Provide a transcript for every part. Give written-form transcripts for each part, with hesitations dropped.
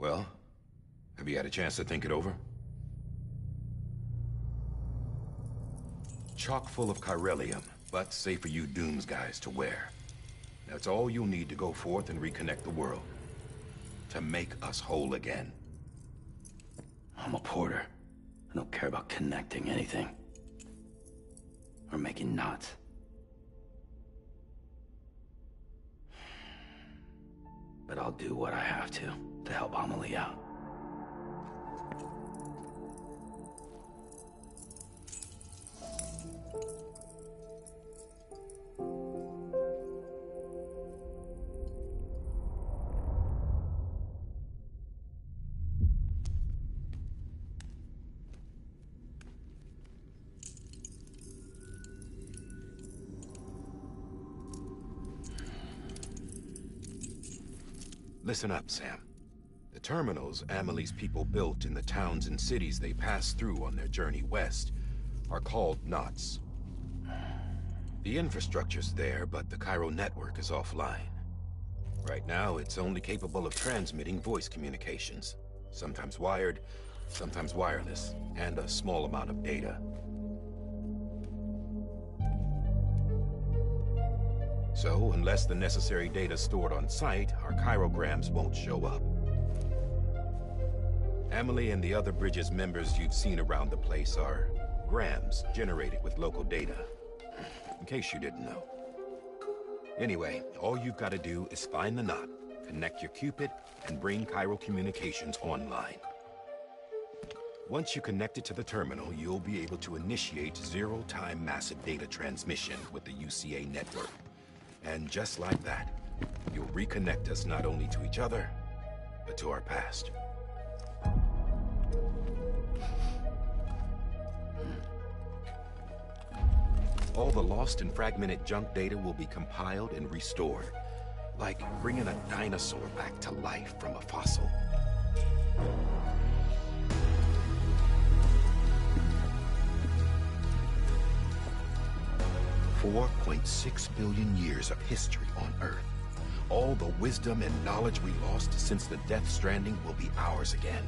Well, have you had a chance to think it over? Chock full of chiralium, but safe for you Dooms guys to wear. That's all you'll need to go forth and reconnect the world. To make us whole again. I'm a porter. I don't care about connecting anything. Or making knots. But I'll do what I have to help Amelie out. Listen up, Sam. The terminals Amelie's people built in the towns and cities they passed through on their journey west are called knots. The infrastructure's there, but the Cairo network is offline. Right now, it's only capable of transmitting voice communications. Sometimes wired, sometimes wireless, and a small amount of data. So, unless the necessary data's stored on site, our chirograms won't show up. Amelie and the other Bridges members you've seen around the place are grams generated with local data. In case you didn't know. Anyway, all you've got to do is find the knot, connect your Cupid, and bring Cairo communications online. Once you connect it to the terminal, you'll be able to initiate zero-time massive data transmission with the UCA network. And just like that, you'll reconnect us not only to each other, but to our past. All the lost and fragmented junk data will be compiled and restored, like bringing a dinosaur back to life from a fossil. 4.6 billion years of history on Earth. All the wisdom and knowledge we lost since the Death Stranding will be ours again.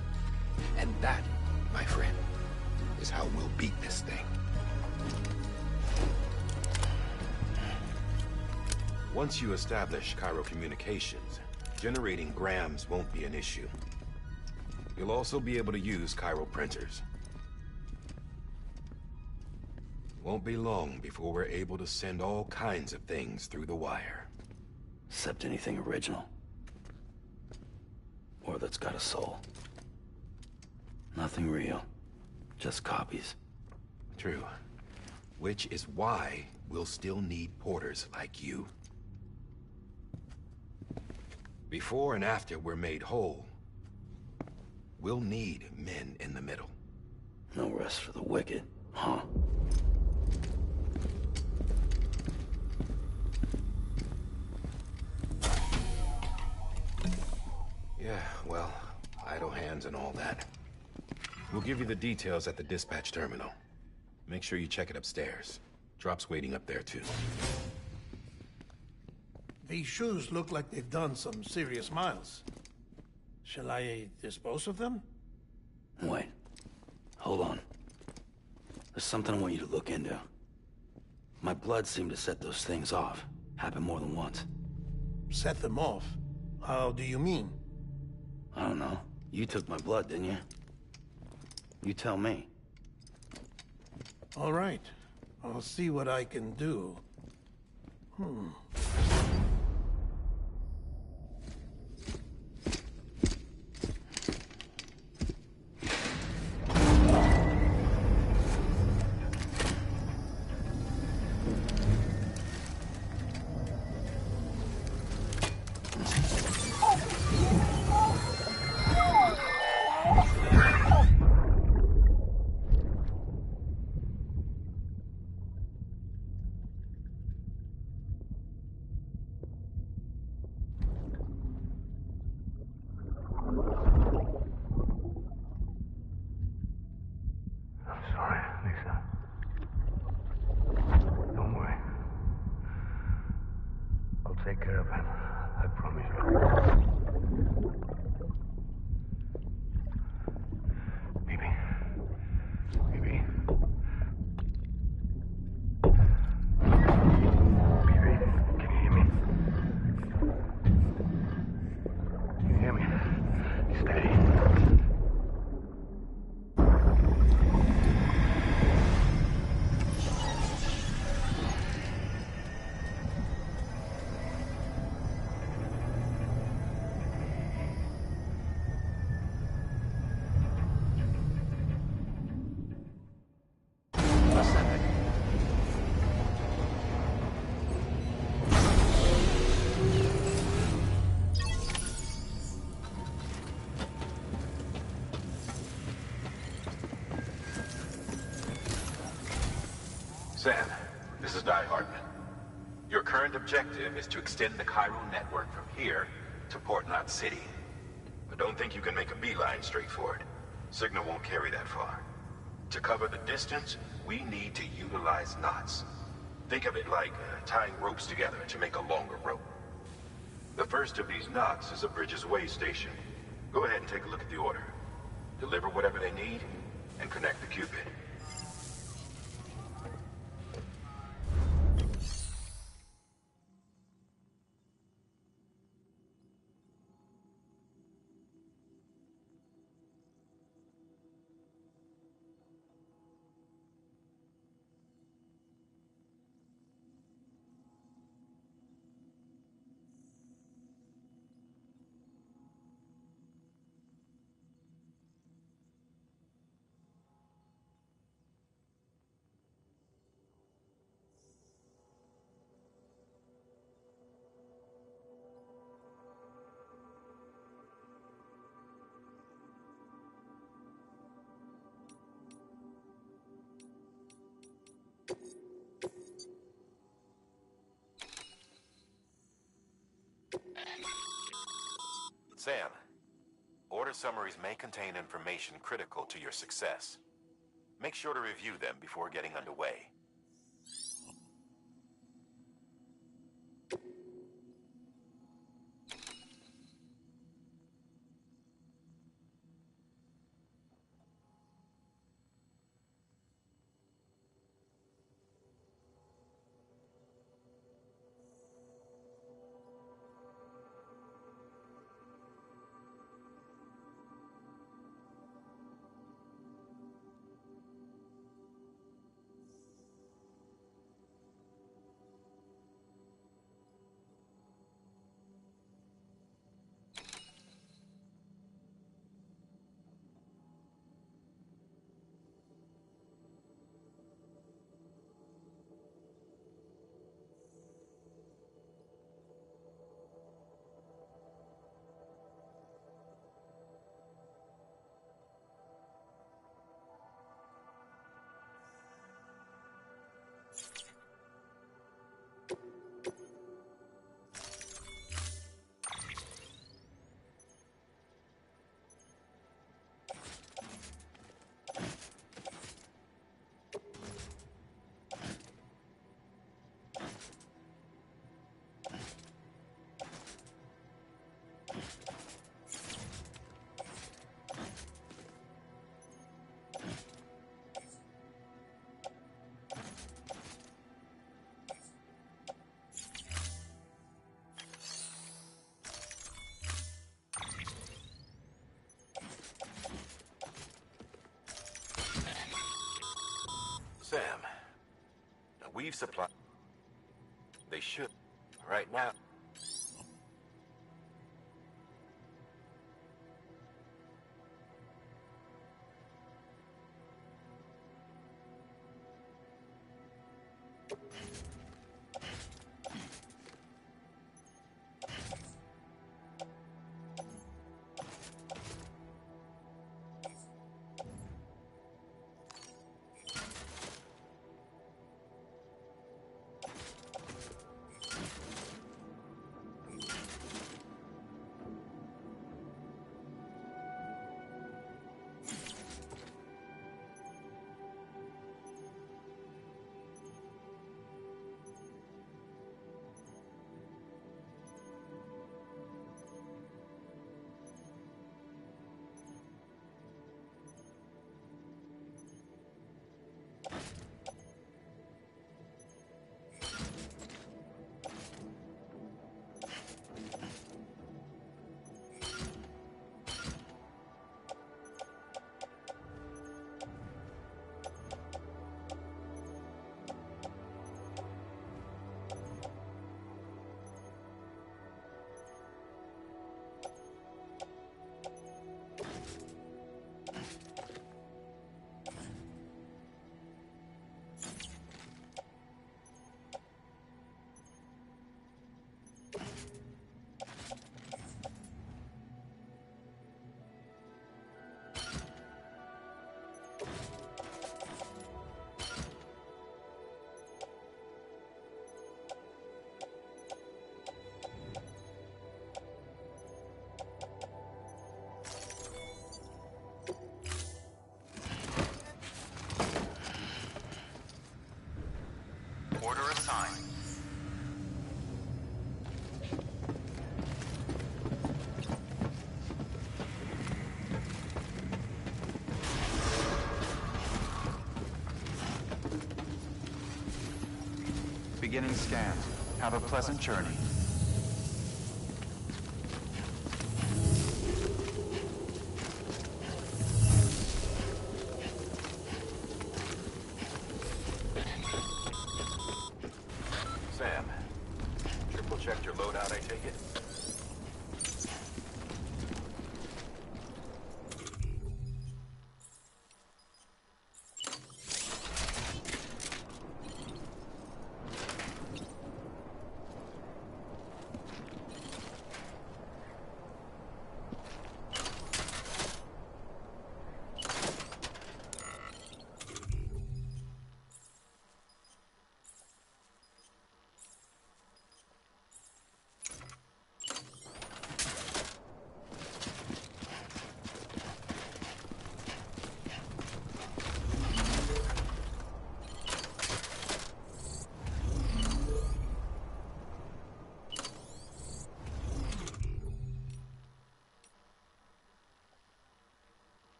And that, my friend, is how we'll beat this thing. Once you establish Cairo communications, generating grams won't be an issue. You'll also be able to use Cairo printers. Won't be long before we're able to send all kinds of things through the wire. Except anything original. Or that's got a soul. Nothing real. Just copies. True. Which is why we'll still need porters like you. Before and after we're made whole, we'll need men in the middle. No rest for the wicked, huh? Yeah, well, idle hands and all that. We'll give you the details at the dispatch terminal. Make sure you check it upstairs. Drop's waiting up there, too. These shoes look like they've done some serious miles. Shall I dispose of them? Wait. Hold on. There's something I want you to look into. My blood seemed to set those things off. Happened more than once. Set them off? How do you mean? I don't know. You took my blood, didn't you? You tell me. All right. I'll see what I can do. Take care of him. I promise you. Baby. Baby. Baby, can you hear me? Can you hear me? Steady. Sam, this is Di Hartman. Your current objective is to extend the Cairo network from here to Port Knot City. But don't think you can make a beeline straight for it. Signal won't carry that far. To cover the distance, we need to utilize knots. Think of it like tying ropes together to make a longer rope. The first of these knots is a Bridges Way station. Go ahead and take a look at the order. Deliver whatever they need, and connect the Cupid. Sam, order summaries may contain information critical to your success. Make sure to review them before getting underway. Sam, we've supplied... They should. Right now. beginning scan. Have a pleasant journey. Sam, triple checked your loadout, I take it?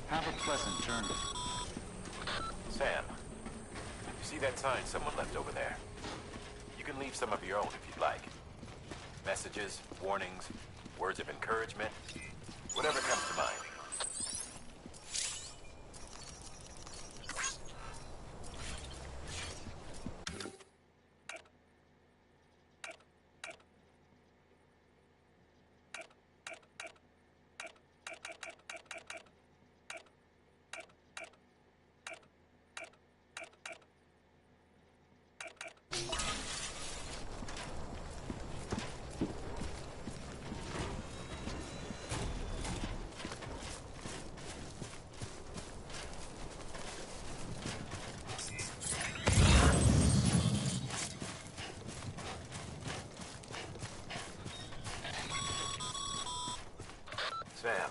Have a pleasant journey. Sam, you see that sign someone left over there? You can leave some of your own if you'd like. Messages, warnings, words of encouragement, whatever comes to mind. Sam,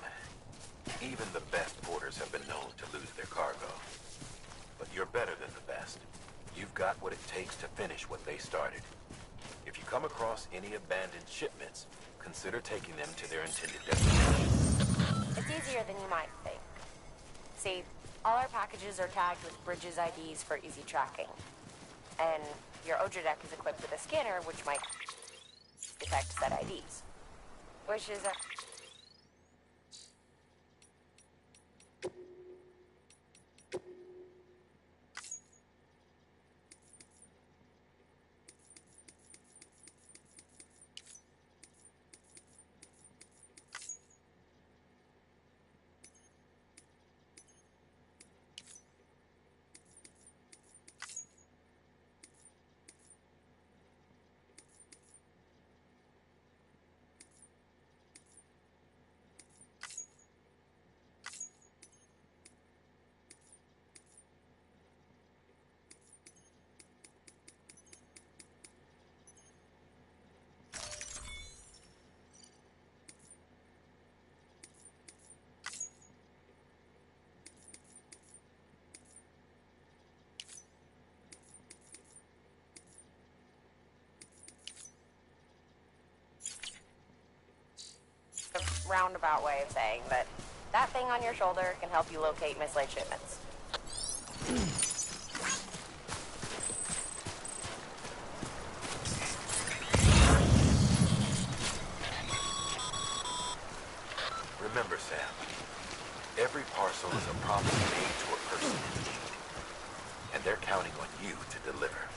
even the best porters have been known to lose their cargo. But you're better than the best. You've got what it takes to finish what they started. If you come across any abandoned shipments, consider taking them to their intended destination. It's easier than you might think. See, all our packages are tagged with Bridges IDs for easy tracking. And your Odra deck is equipped with a scanner which might detect said IDs. Which is a... roundabout way of saying that that thing on your shoulder can help you locate mislaid shipments. Remember, Sam, every parcel is a promise made to a person in need, and they're counting on you to deliver.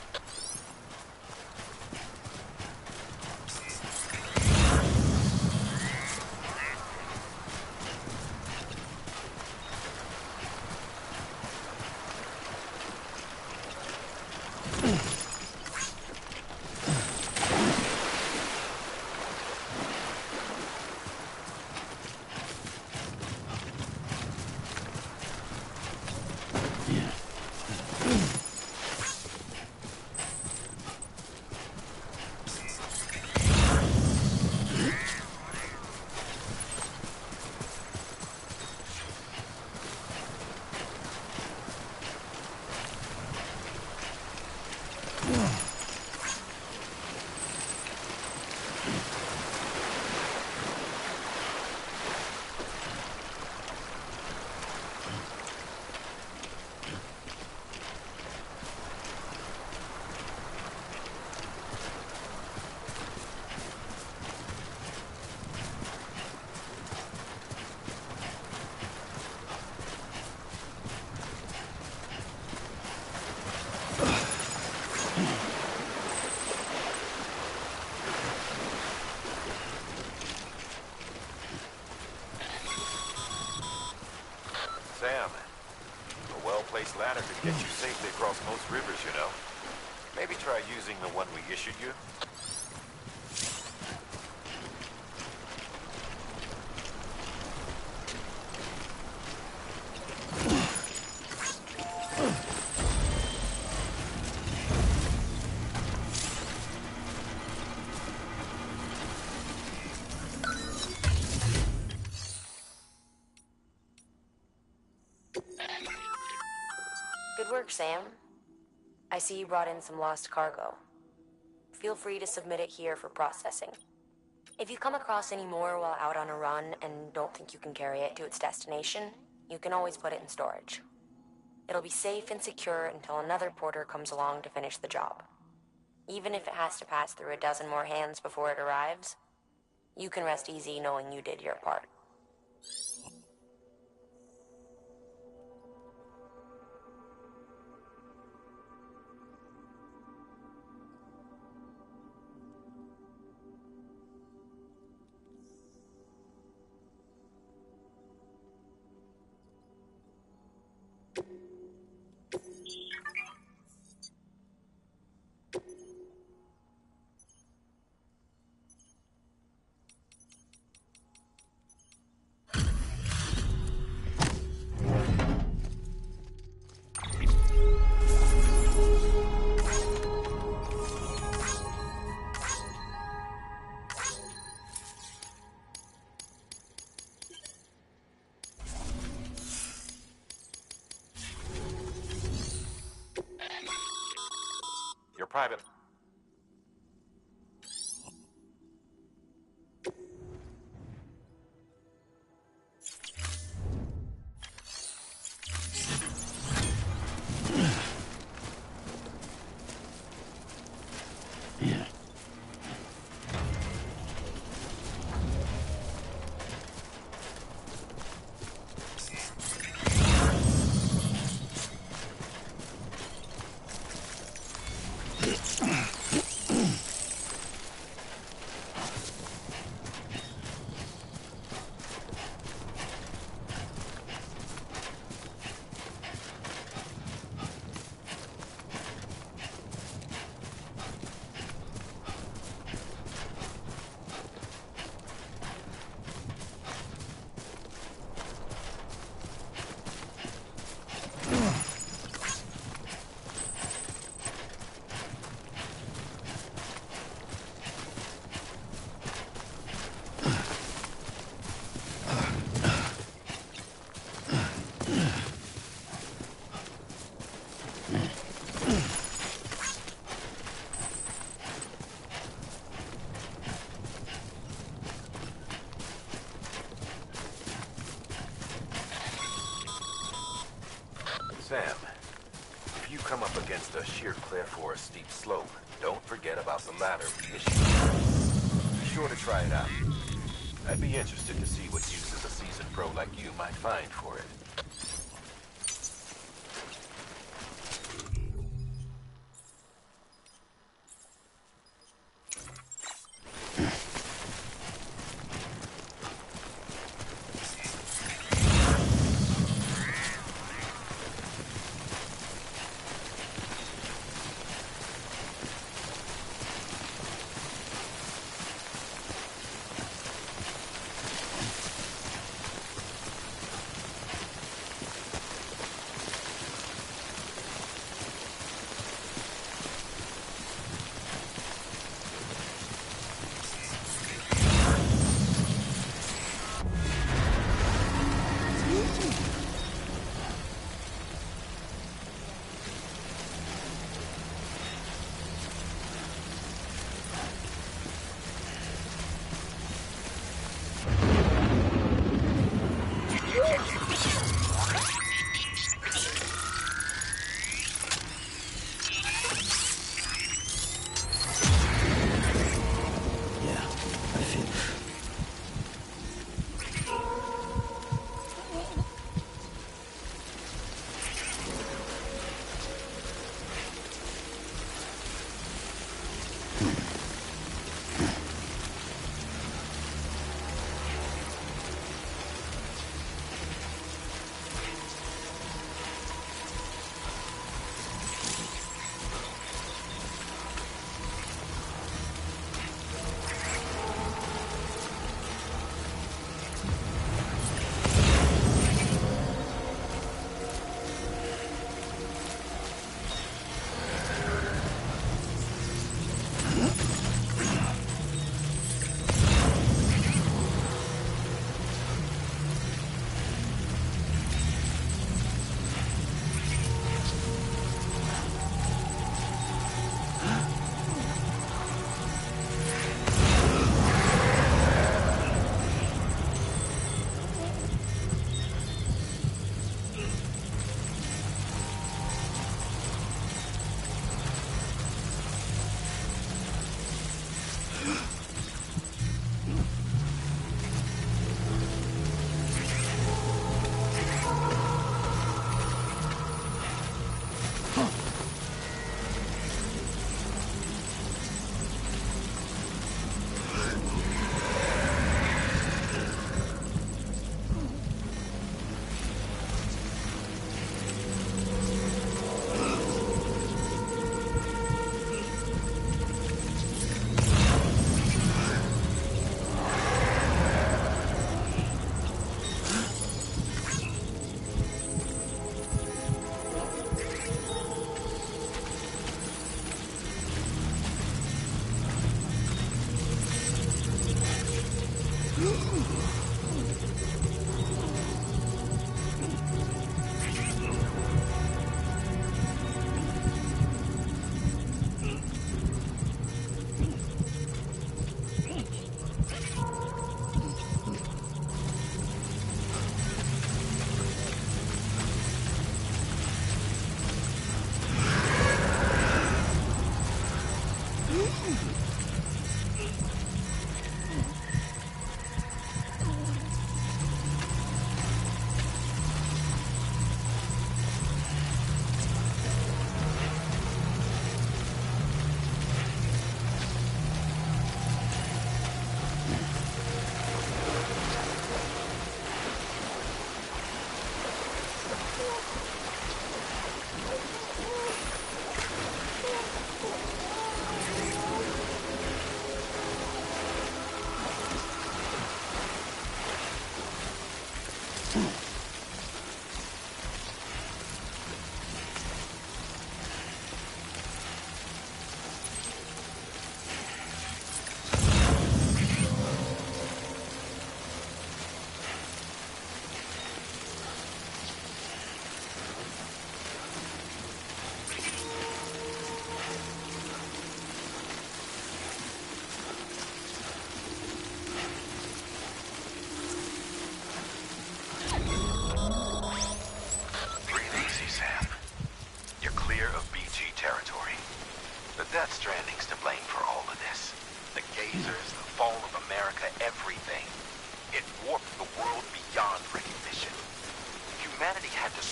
Sam, a well-placed ladder could get you safely across most rivers, you know. Maybe try using the one we issued you. Good work, Sam. I see you brought in some lost cargo. Feel free to submit it here for processing. If you come across any more while out on a run and don't think you can carry it to its destination, you can always put it in storage. It'll be safe and secure until another porter comes along to finish the job. Even if it has to pass through a dozen more hands before it arrives, you can rest easy knowing you did your part. Your private... Sam, if you come up against a sheer cliff or a steep slope, don't forget about the ladder we issued. Be sure to try it out. I'd be interested to see what uses a seasoned pro like you might find for it.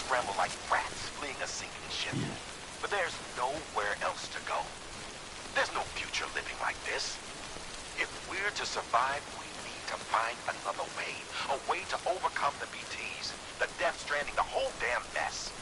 scramble like rats fleeing a sinking ship. But there's nowhere else to go. There's no future living like this. If we're to survive, we need to find another way. A way to overcome the BTs, the Death Stranding, the whole damn mess.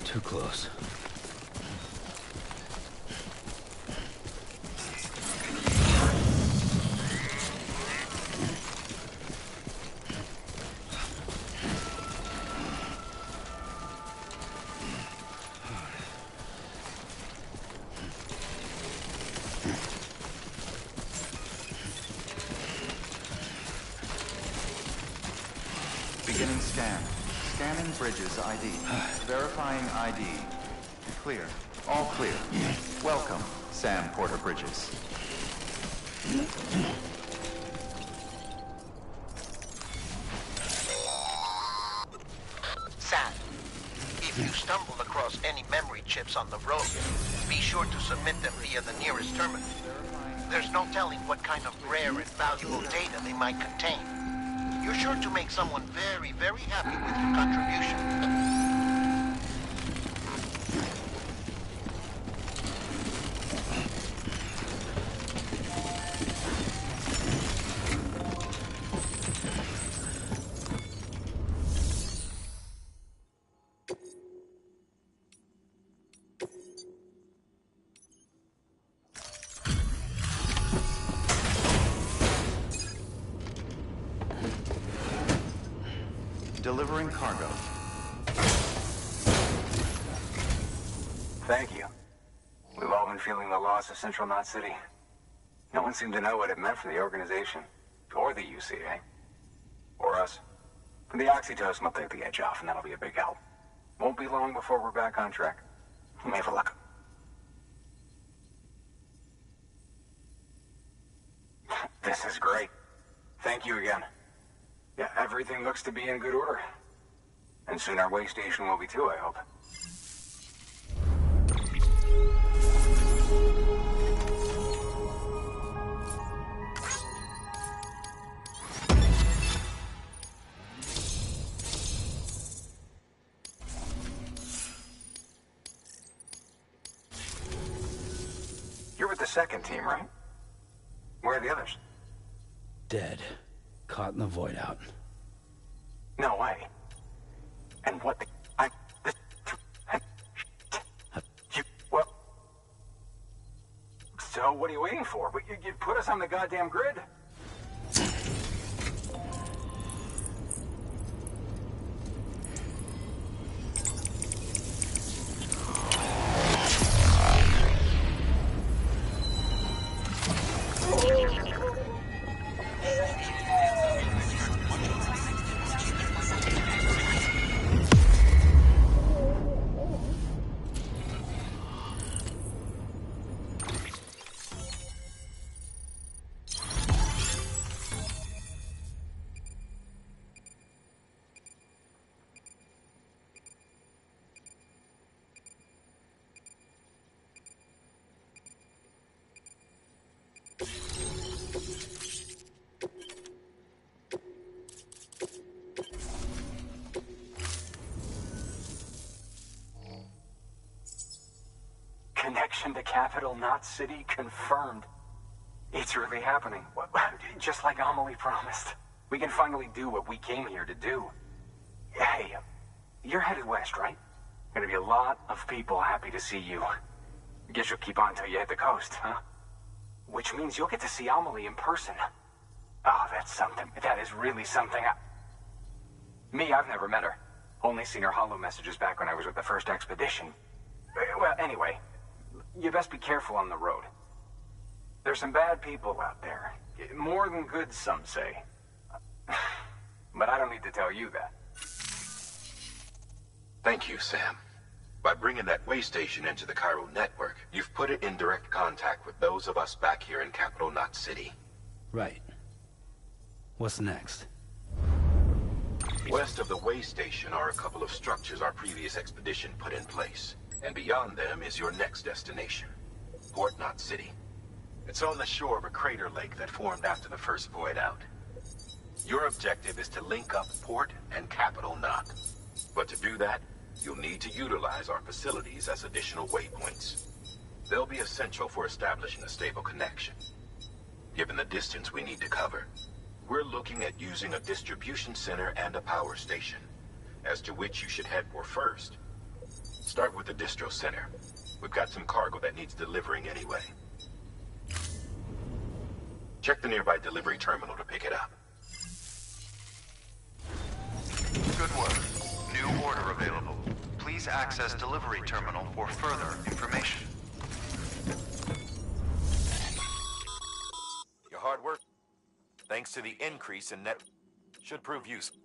Too close. Beginning scan. Scanning Bridges ID. Verifying ID. Clear. All clear. Welcome, Sam Porter Bridges. Sam, if you stumble across any memory chips on the road, be sure to submit them via the nearest terminal. There's no telling what kind of rare and valuable data they might contain. You're sure to make someone very, very happy with your contribution. Delivering cargo. Thank you. We've all been feeling the loss of Central Knot City. No one seemed to know what it meant for the organization, or the UCA, or us. The oxytocin will take the edge off, and that'll be a big help. Won't be long before we're back on track. You may have a look. This is great. Thank you again. Yeah, everything looks to be in good order. And soon our way station will be too, I hope. You're with the second team, right? Where are the others? Dead. Caught in the void out. No way. And what the... Well... So, what are you waiting for? You put us on the goddamn grid? Connection to Capital Knot City confirmed. It's really happening. Just like Amelie promised. We can finally do what we came here to do. Hey, you're headed west, right? Gonna be a lot of people happy to see you. Guess you'll keep on till you hit the coast, huh? Which means you'll get to see Amelie in person. Oh, that's something. That is really something. Me, I've never met her. Only seen her holo messages back when I was with the first expedition. Well, anyway, you best be careful on the road. There's some bad people out there. More than good, some say. But I don't need to tell you that. Thank you, Sam. By bringing that way station into the Cairo network, you've put it in direct contact with those of us back here in Capital Knot City. Right. What's next? West of the way station are a couple of structures our previous expedition put in place. And beyond them is your next destination, Port Knot City. It's on the shore of a crater lake that formed after the first void out. Your objective is to link up Port and Capital Knot. But to do that, You'll need to utilize our facilities as additional waypoints. They'll be essential for establishing a stable connection. Given the distance we need to cover, we're looking at using a distribution center and a power station, as to which you should head for first. Start with the distro center. We've got some cargo that needs delivering anyway. Check the nearby delivery terminal to pick it up. Good work. New order available. Please access delivery terminal for further information. Your hard work, thanks to the increase in net, should prove useful.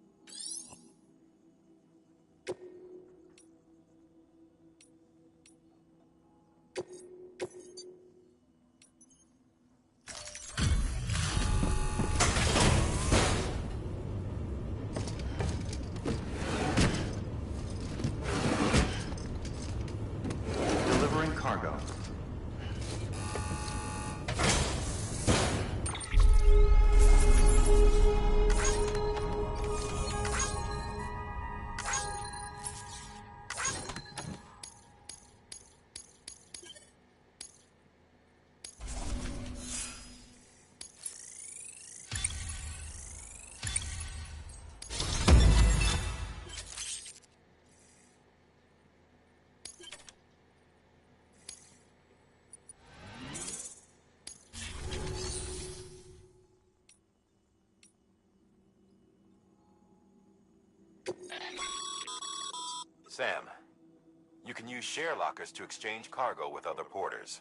Delivering cargo. Sam, you can use share lockers to exchange cargo with other porters.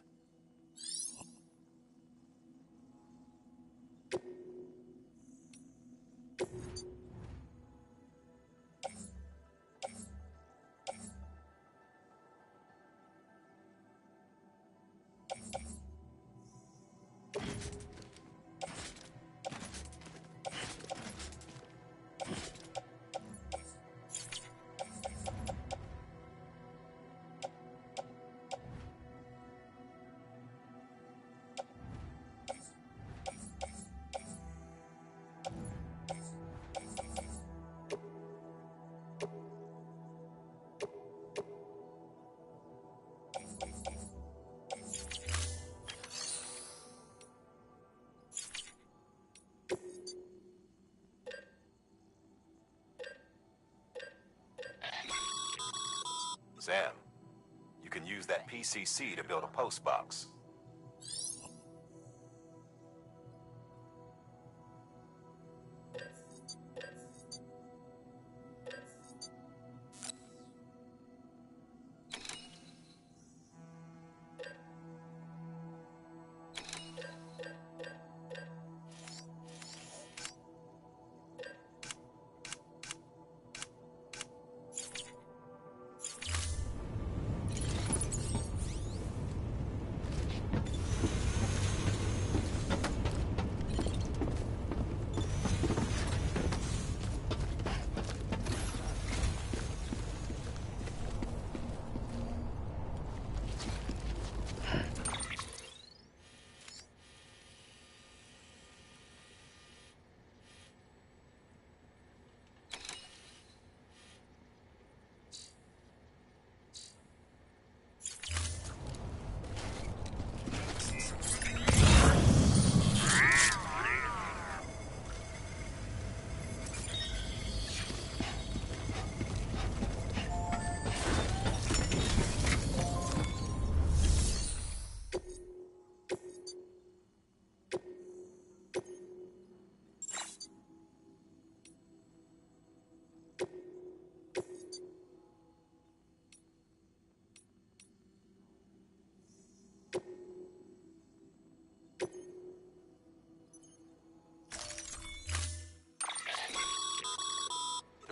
Sam, you can use that PCC to build a post box.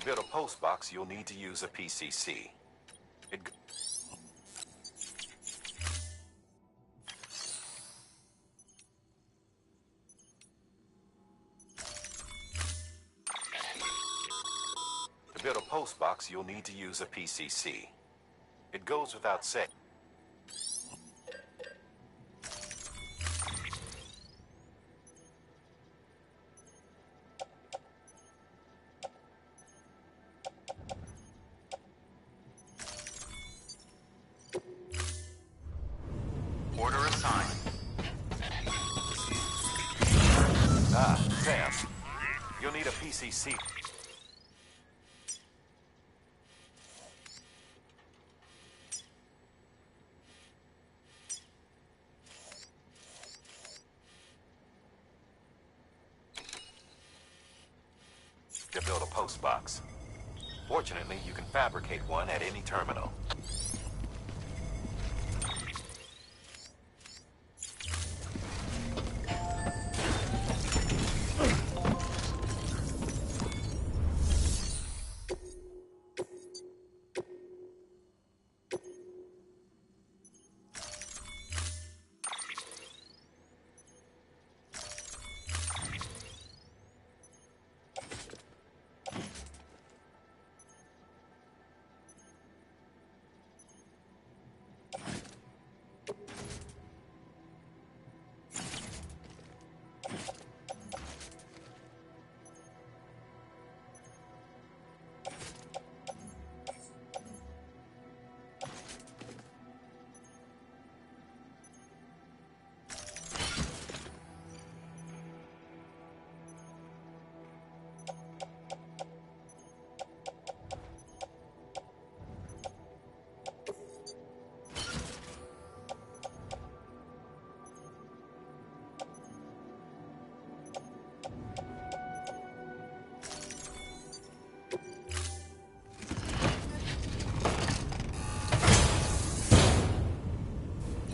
To build a post box, you'll need to use a PCC. To build a post box, you'll need to use a PCC. It goes without saying. CCC. To build a post box. Fortunately, you can fabricate one at any terminal.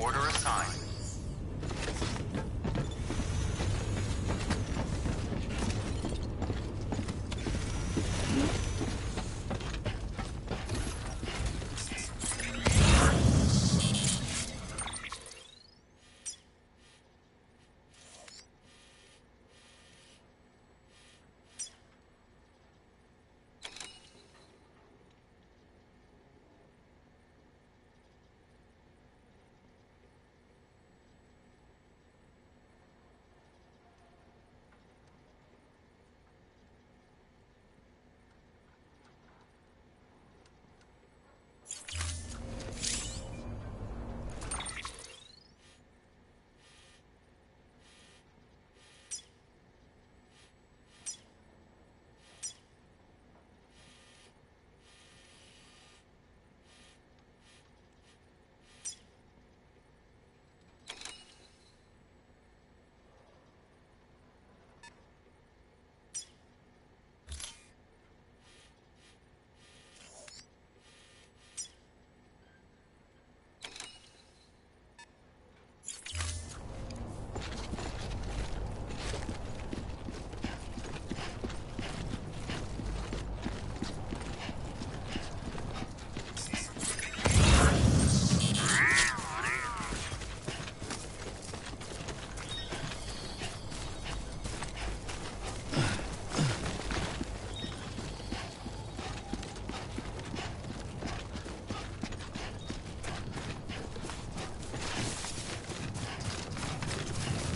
Order assigned.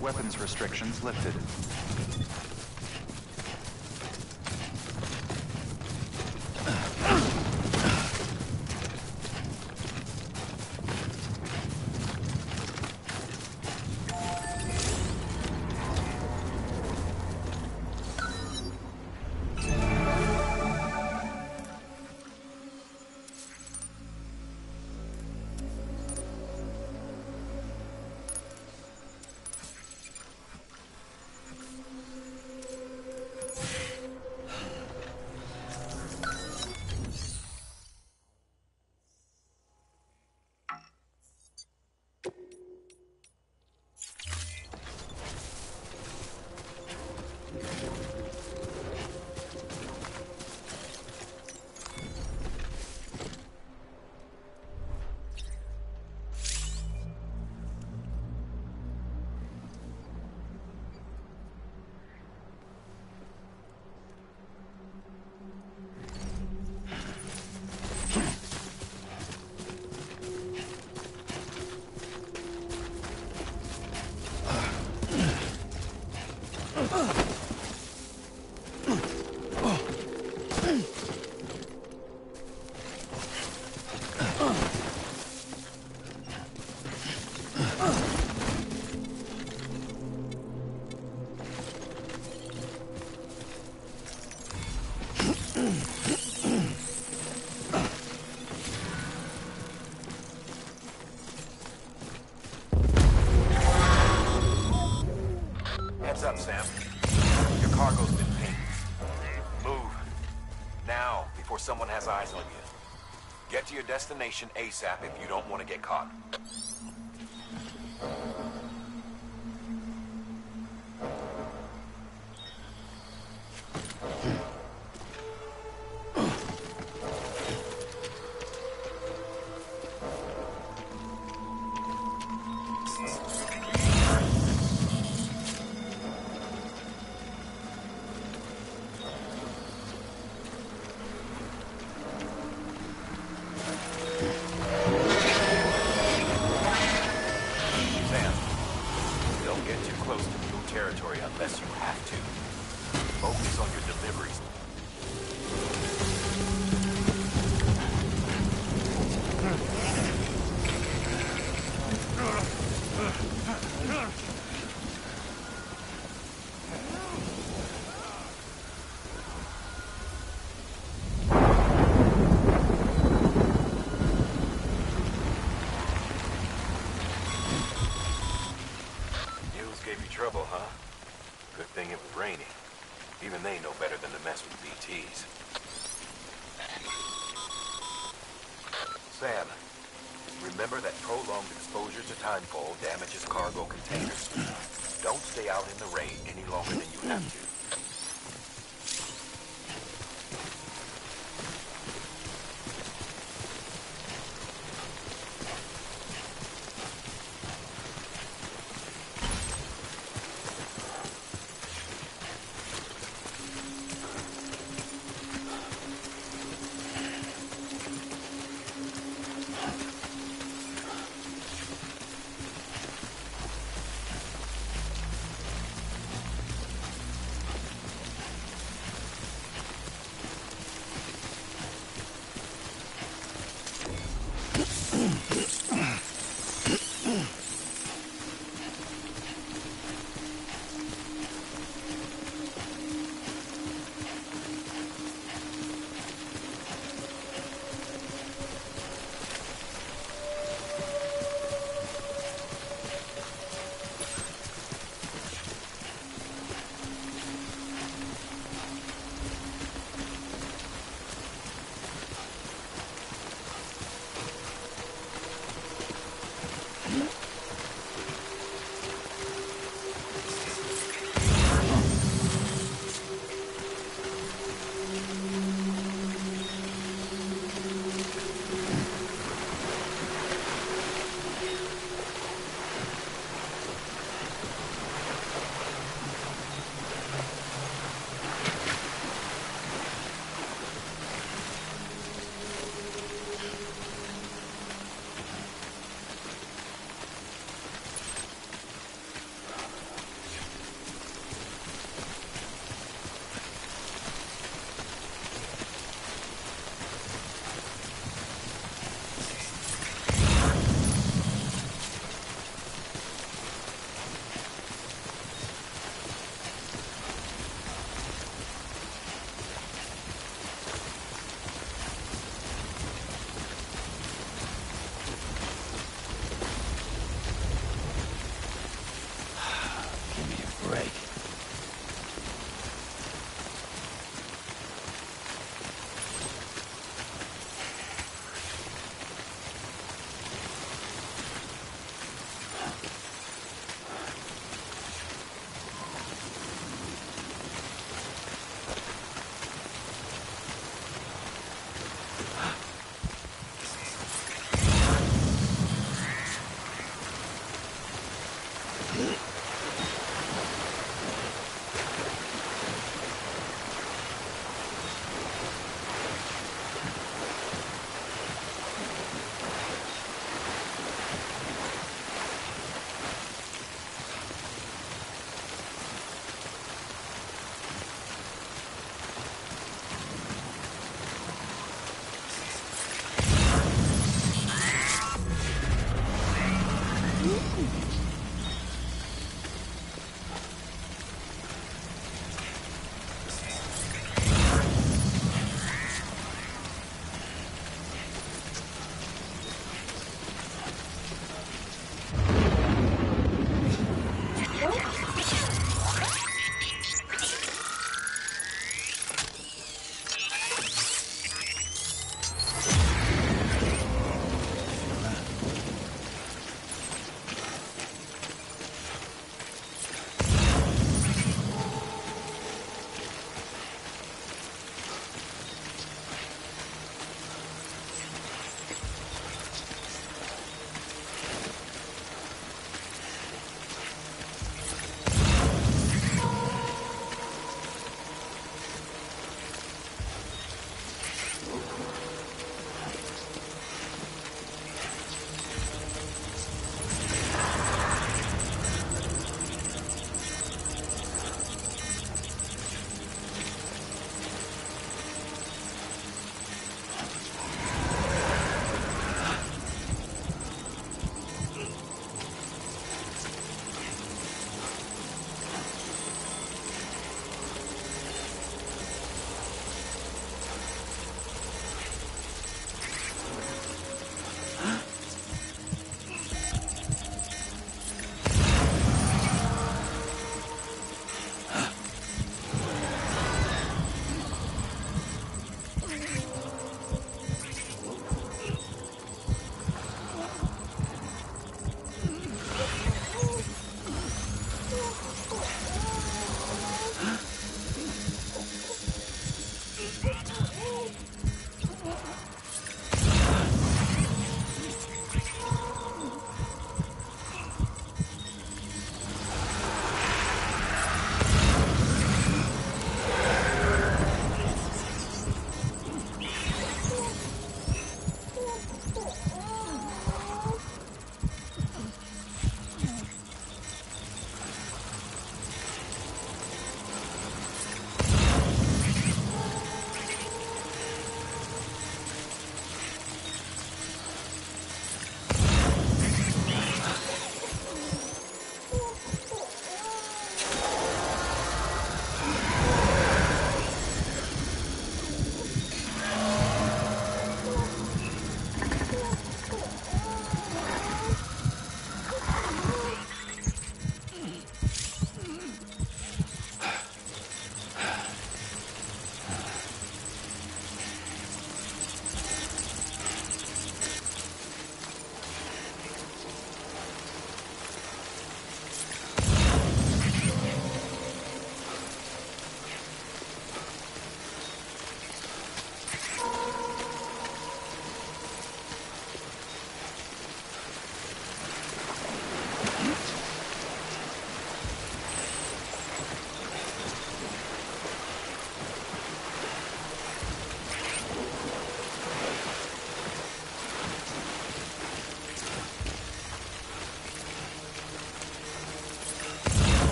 Weapons restrictions lifted. someone has eyes on you. Get to your destination ASAP if you don't want to get caught. Unless you have to. Focus on your deliveries. Mules gave you trouble, huh? Good thing it was raining. Even they know better than to mess with BTs. Sam, remember that prolonged exposure to timefall damages cargo containers. Don't stay out in the rain any longer than you have to.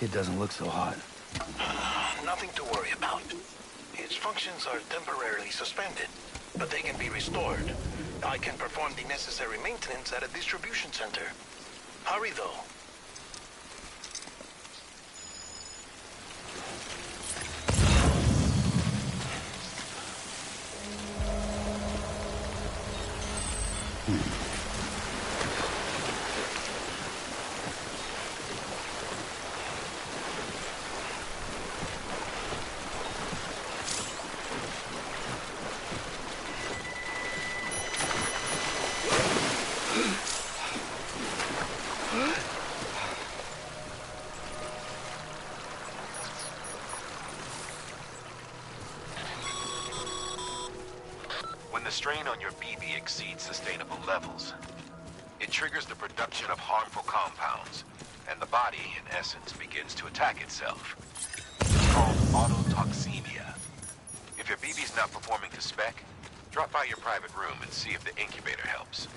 Kid doesn't look so hot. Nothing to worry about. Its functions are temporarily suspended, but they can be restored. I can perform the necessary maintenance at a distribution center. Hurry, though. When the strain on your BB exceeds sustainable levels, it triggers the production of harmful compounds, and the body, in essence, begins to attack itself. It's called autotoxemia. If your BB's not performing to spec, drop by your private room and see if the incubator helps.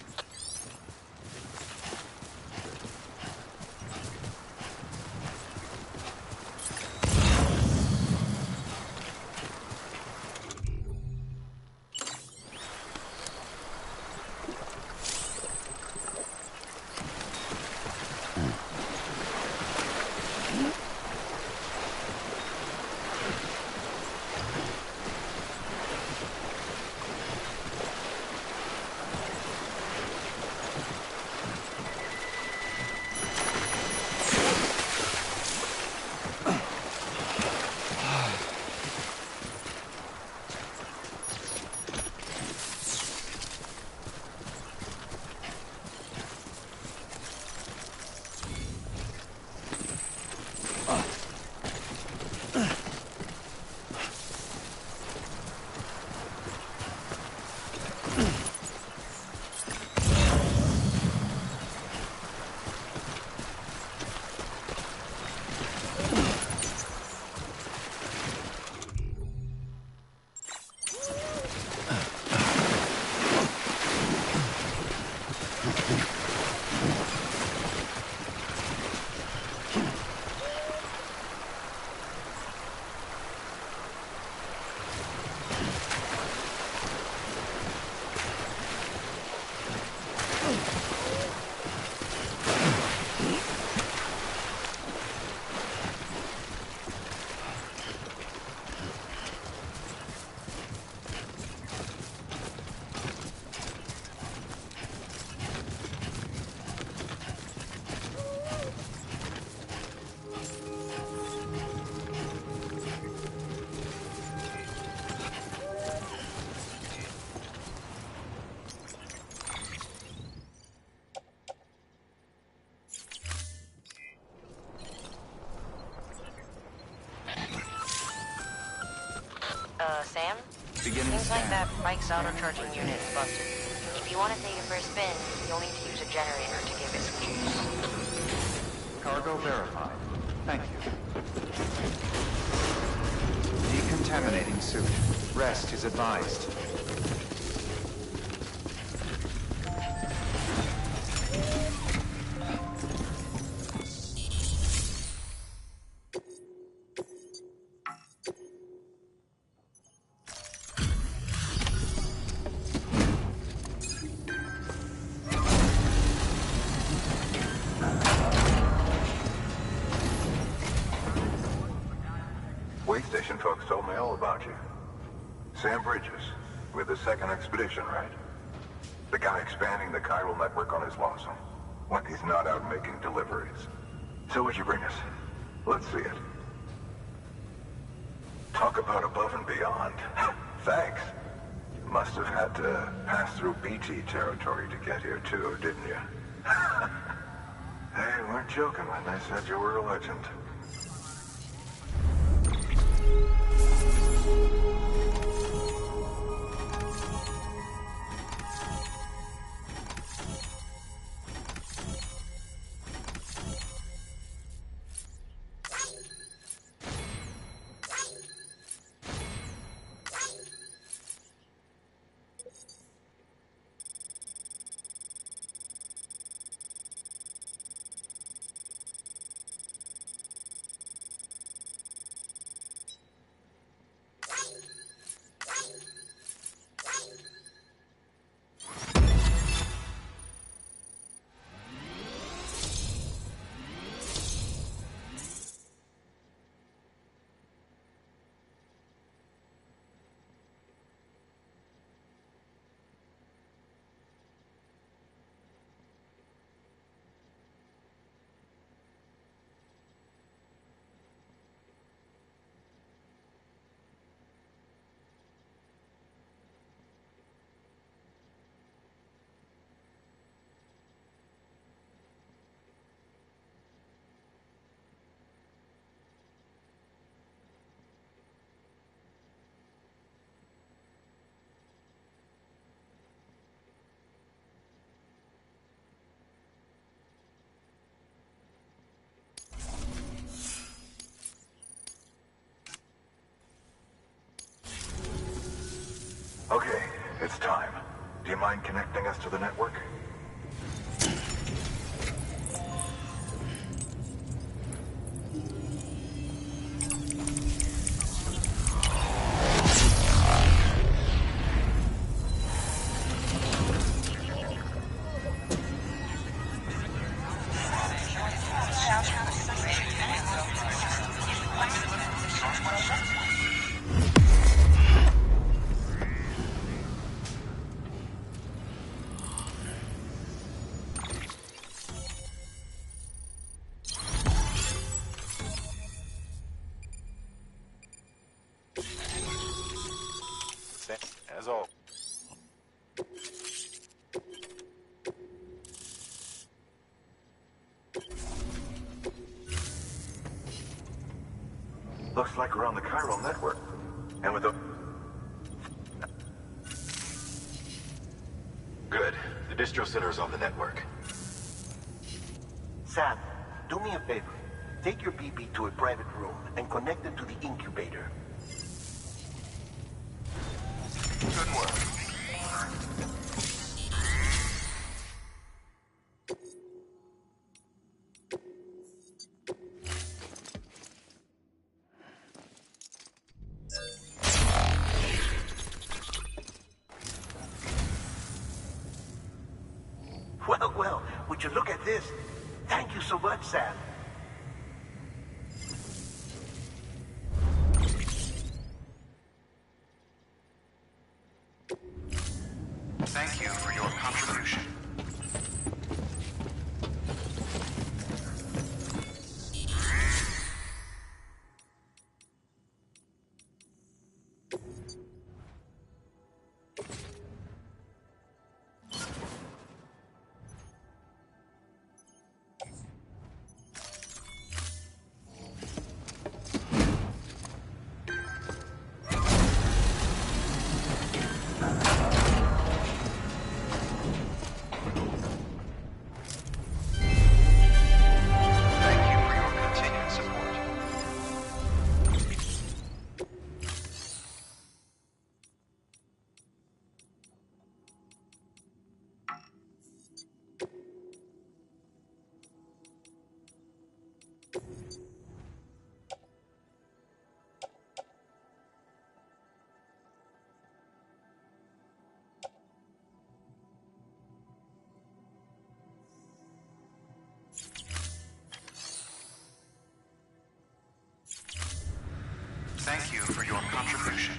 Sam? Beginning Seems like scan. that bike's auto-charging unit is busted. If you want to take it for a spin, you'll need to use a generator to give it some juice. Cargo verified. Thank you. Decontaminating suit. Rest is advised. Way station folks told me all about you. Sam Bridges, with the second expedition, right? The guy expanding the chiral network on his lonesome, when he's not out making deliveries. So what'd you bring us? Let's see it. Talk about above and beyond. Thanks. Must have had to pass through BT territory to get here too, didn't you? They weren't joking when they said you were a legend. Okay, it's time. Do you mind connecting us to the network? As all. Looks like we're on the chiral network. And with the... Good. The distro center is on the network. Sam, do me a favor. Take your BB to a private room and connect it to the incubator. Good work. Well, would you look at this? Thank you so much, Sam. Thank you for your contribution. Thank you for your contribution.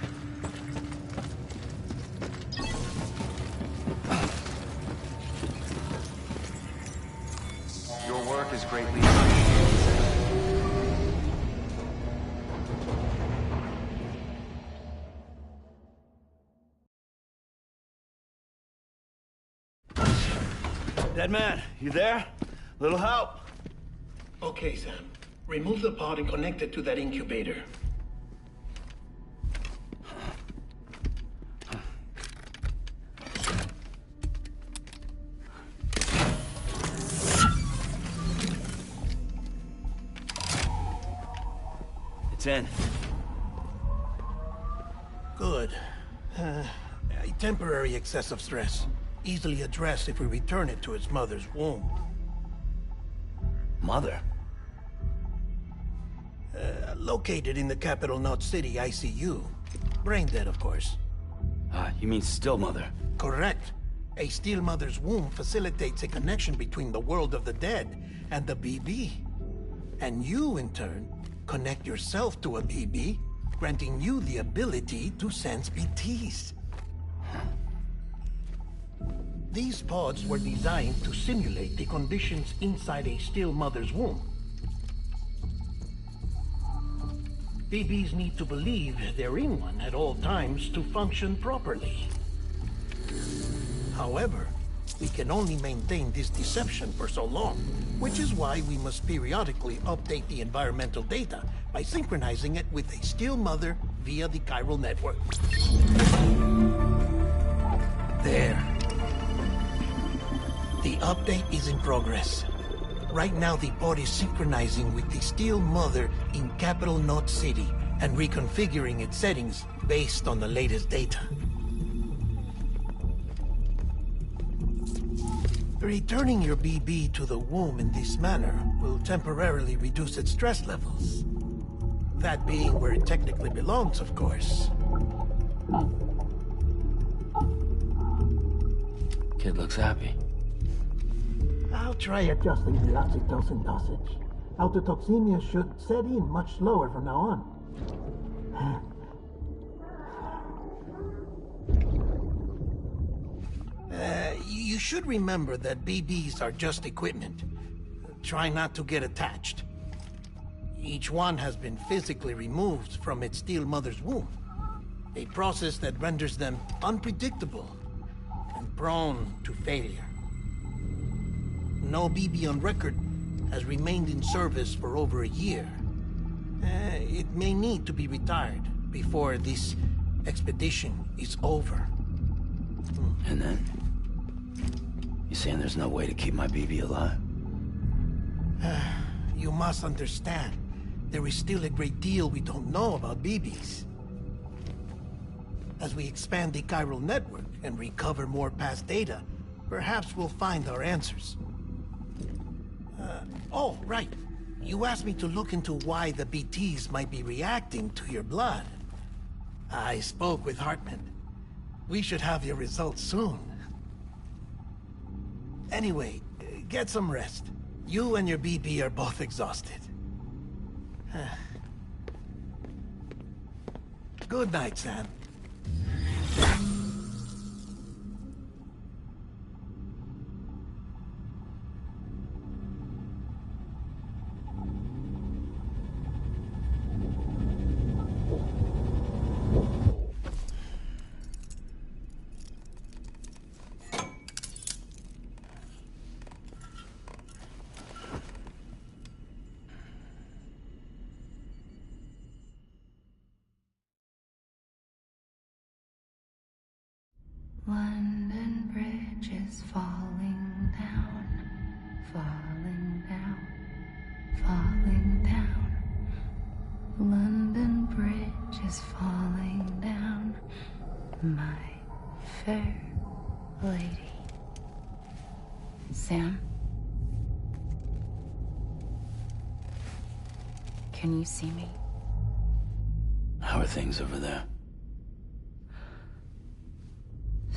Your work is greatly appreciated. Dead man, you there? Little help? Okay, Sam. Remove the pod and connect it to that incubator. It's in. Good. A temporary excessive stress. Easily addressed if we return it to its mother's womb. Mother? Located in the capital Knot City ICU. Brain dead, of course. You mean still mother? Correct. A still mother's womb facilitates a connection between the world of the dead and the BB. And you, in turn, connect yourself to a BB, granting you the ability to sense BTs. These pods were designed to simulate the conditions inside a still mother's womb. BBs need to believe they're in one at all times to function properly. However, we can only maintain this deception for so long, which is why we must periodically update the environmental data by synchronizing it with a still mother via the chiral network. There. The update is in progress. Right now, the pod is synchronizing with the still mother in capital Knot City and reconfiguring its settings based on the latest data. Returning your BB to the womb in this manner will temporarily reduce its stress levels. That being where it technically belongs, of course. Kid looks happy. I'll try adjusting the oxytocin dosage. Autotoxemia should set in much slower from now on. You should remember that BBs are just equipment. Try not to get attached. Each one has been physically removed from its steel mother's womb. A process that renders them unpredictable and prone to failure. No BB on record has remained in service for over a year. It may need to be retired before this expedition is over. And then? You saying there's no way to keep my BB alive? You must understand, there is still a great deal we don't know about BBs. As we expand the chiral network and recover more past data, perhaps we'll find our answers. Oh, right. You asked me to look into why the BTs might be reacting to your blood. I spoke with Hartman. We should have your results soon. Anyway, get some rest. You and your BB are both exhausted. Good night, Sam. London Bridge is falling down, falling down, falling down. London Bridge is falling down, my fair lady. Sam? Can you see me? How are things over there?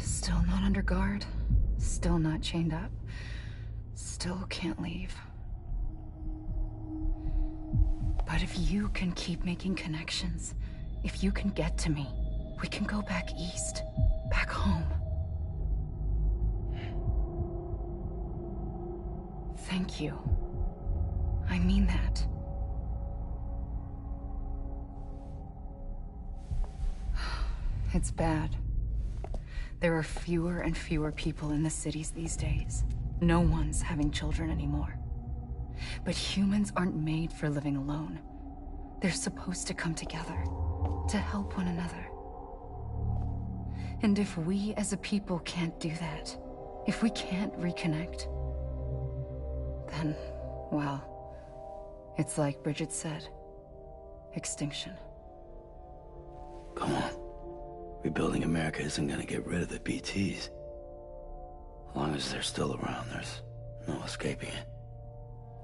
Still not under guard, still not chained up, still can't leave. But if you can keep making connections, if you can get to me, we can go back east, back home. Thank you. I mean that. It's bad. There are fewer and fewer people in the cities these days. No one's having children anymore. But humans aren't made for living alone. They're supposed to come together, to help one another. And if we as a people can't do that, if we can't reconnect, then, well, it's like Bridget said, extinction. Come on. Rebuilding America isn't gonna get rid of the BTs. As long as they're still around, there's no escaping it.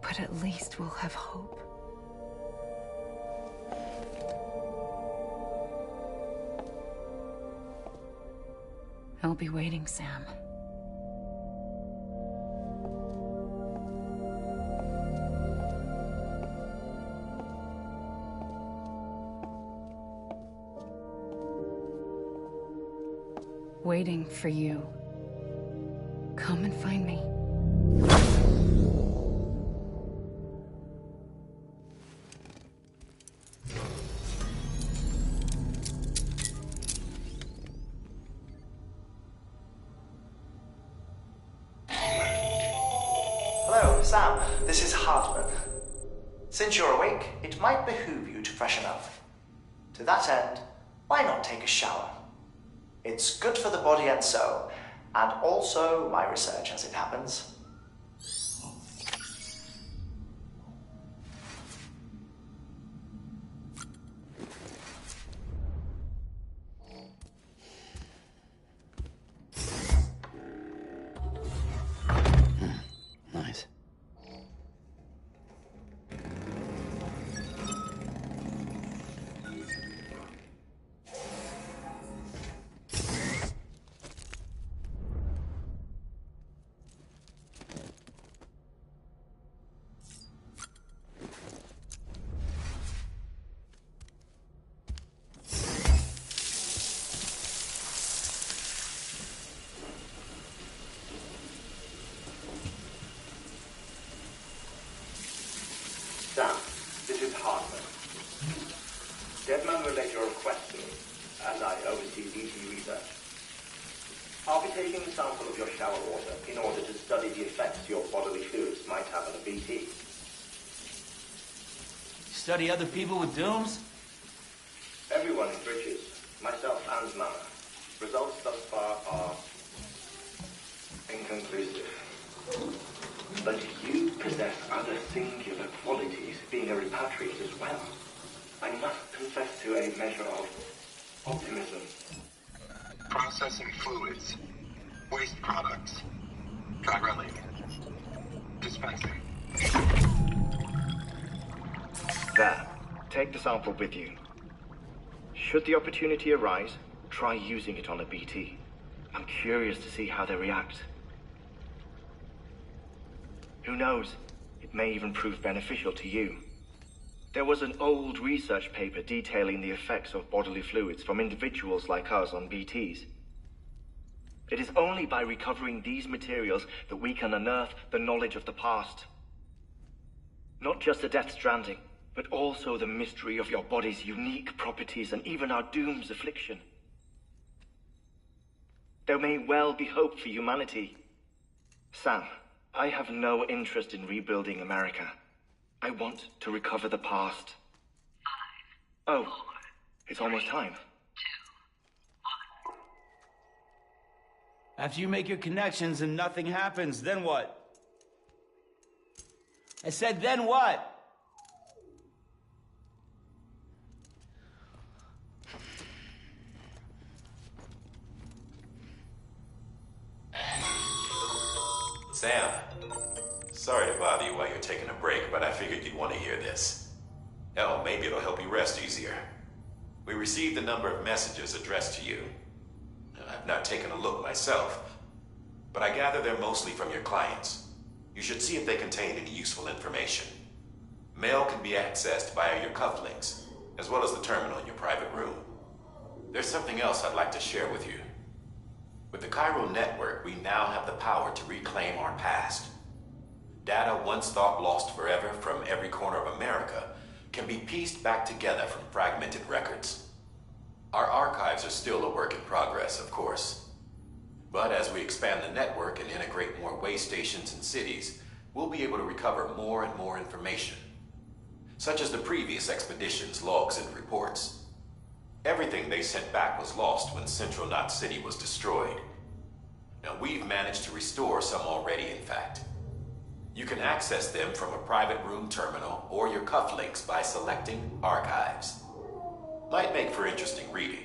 But at least we'll have hope. I'll be waiting, Sam. Waiting for you. Come and find me. Hello, Sam. This is Hartman. Since you're awake, it might behoove you to freshen up. To that end, why not take a shower? It's good for the body and soul, and also my research as it happens. research. I'll be taking a sample of your shower water in order to study the effects your bodily fluids might have on a BT. Study other people with dooms? Everyone in Bridges, myself and Mama. Results thus far are inconclusive. But you possess other singular qualities, being a repatriate as well. I must confess to a measure of optimism. Processing fluids. Waste products. Try running. Dispensing. There. Take the sample with you. Should the opportunity arise, try using it on a BT. I'm curious to see how they react. Who knows? It may even prove beneficial to you. There was an old research paper detailing the effects of bodily fluids from individuals like us on BTs. It is only by recovering these materials that we can unearth the knowledge of the past. Not just the Death Stranding, but also the mystery of your body's unique properties and even our doom's affliction. There may well be hope for humanity. Sam, I have no interest in rebuilding America. I want to recover the past. 5, 4, it's almost time. 2, 1. After you make your connections and nothing happens, then what? I said, then what? Sam, sorry to bother you while you're taking a break, but I figured you'd want to hear this. Hell, maybe it'll help you rest easier. We received a number of messages addressed to you. I've not taken a look myself, but I gather they're mostly from your clients. You should see if they contain any useful information. Mail can be accessed via your cufflinks, as well as the terminal in your private room. There's something else I'd like to share with you. With the Chiral network, we now have the power to reclaim our past. Data once thought lost forever from every corner of America can be pieced back together from fragmented records. Our archives are still a work in progress, of course. But as we expand the network and integrate more way stations and cities, we'll be able to recover more and more information, such as the previous expedition's logs and reports. Everything they sent back was lost when Central Knot City was destroyed. Now, we've managed to restore some already, in fact. You can access them from a private room terminal or your cufflinks by selecting Archives. Might make for interesting reading.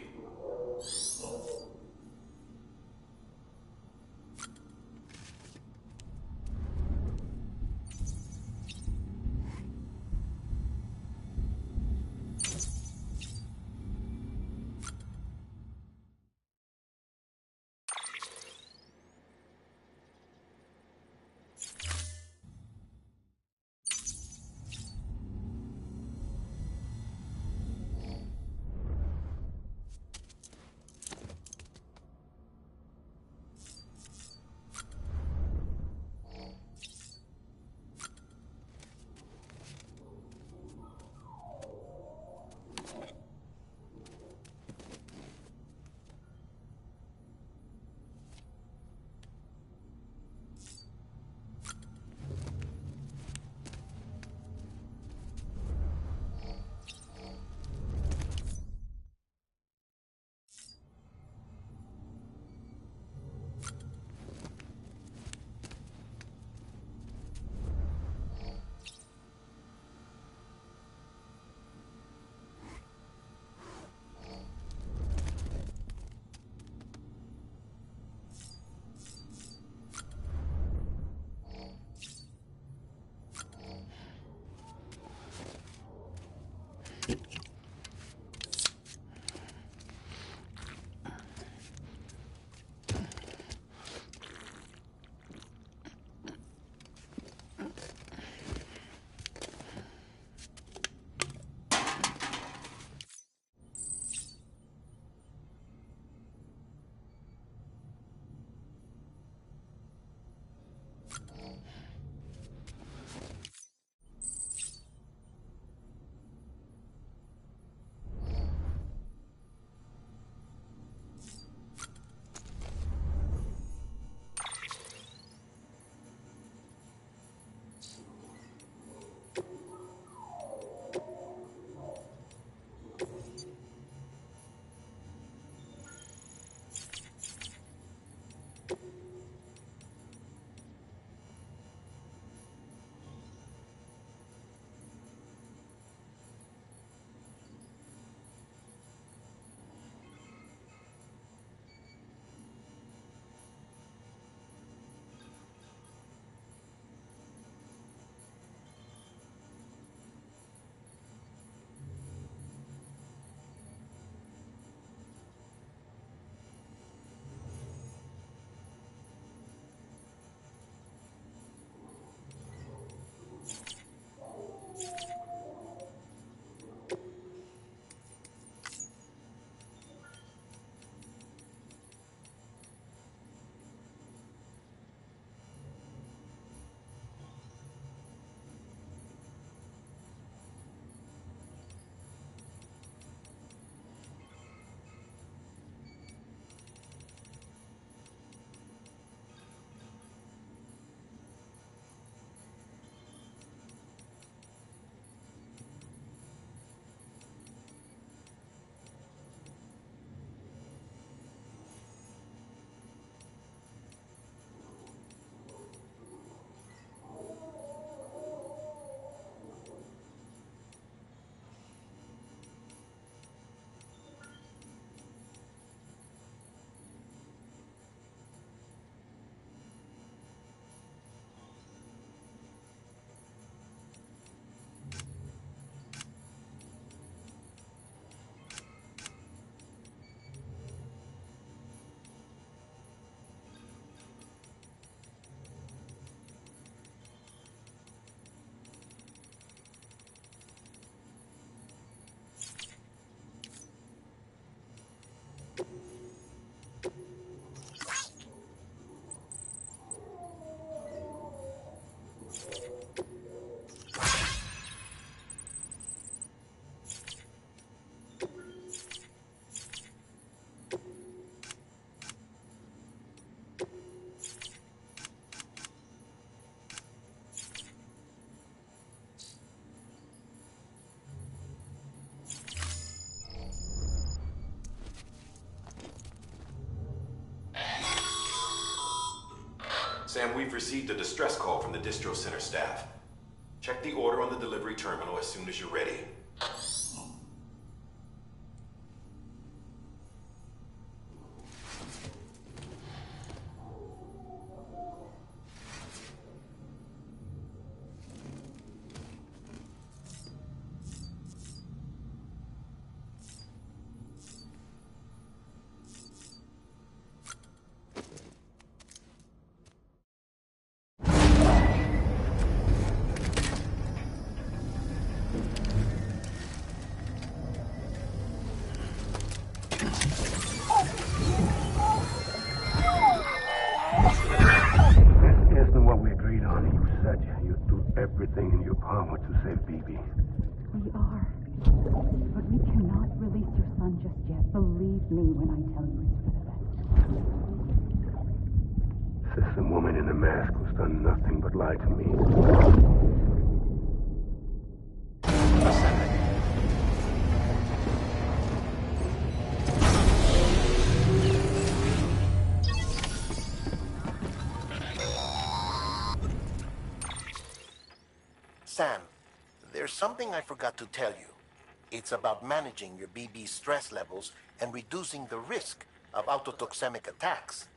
Sam, we've received a distress call from the distro center staff. Check the order on the delivery terminal as soon as you're ready. Everything in your power to save BB. We are. But we cannot release your son just yet. Believe me when I tell you it's for the best. Says some woman in a mask who's done nothing but lie to me. Sam, there's something I forgot to tell you. It's about managing your BB stress levels and reducing the risk of autotoxemic attacks.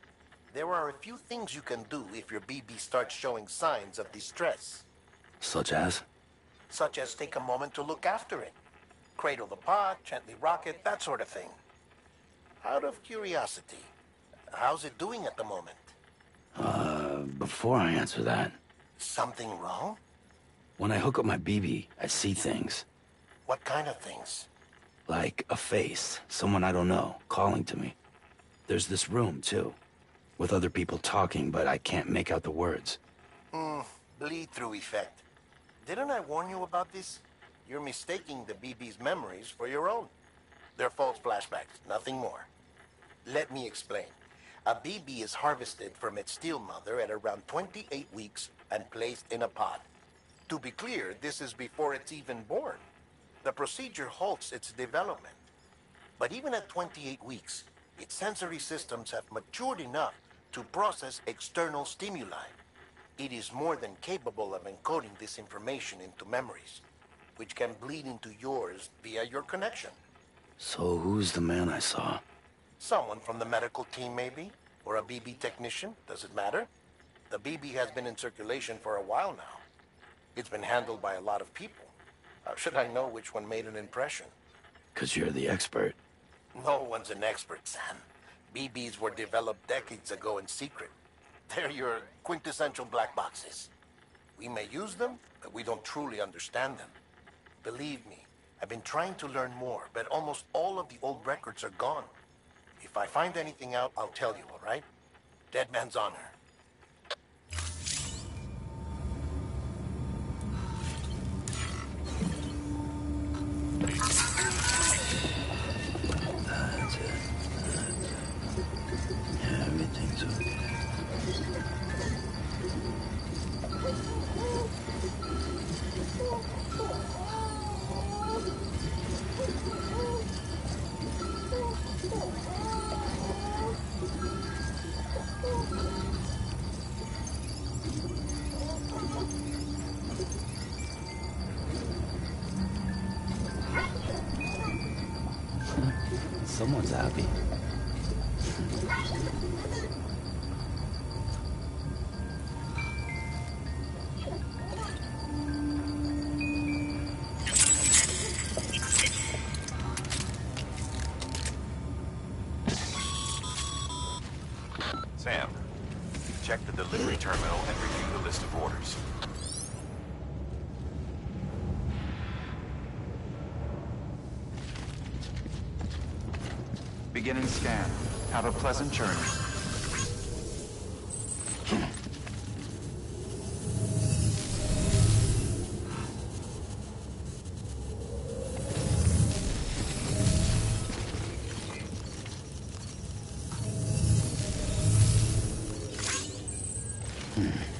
There are a few things you can do if your BB starts showing signs of distress. Such as? Such as take a moment to look after it. Cradle the pod, gently rock it, that sort of thing. Out of curiosity, how's it doing at the moment? Before I answer that... Something wrong? When I hook up my BB, I see things. What kind of things? Like a face, someone I don't know, calling to me. There's this room, too, with other people talking, but I can't make out the words. Bleed-through effect. Didn't I warn you about this? You're mistaking the BB's memories for your own. They're false flashbacks, nothing more. Let me explain. A BB is harvested from its steel mother at around 28 weeks and placed in a pod. To be clear, this is before it's even born. The procedure halts its development. But even at 28 weeks, its sensory systems have matured enough to process external stimuli. It is more than capable of encoding this information into memories, which can bleed into yours via your connection. So who's the man I saw? Someone from the medical team, maybe? Or a BB technician? Does it matter? The BB has been in circulation for a while now. It's been handled by a lot of people. How should I know which one made an impression? 'Cause you're the expert. No one's an expert, Sam. BBs were developed decades ago in secret. They're your quintessential black boxes. We may use them, but we don't truly understand them. Believe me, I've been trying to learn more, but almost all of the old records are gone. If I find anything out, I'll tell you, all right? Dead man's honor. That's it. Yeah, everything's okay. Someone's happy. Sam, check the delivery terminal and review the list of orders. Beginning scan. Have a pleasant journey. Hmm.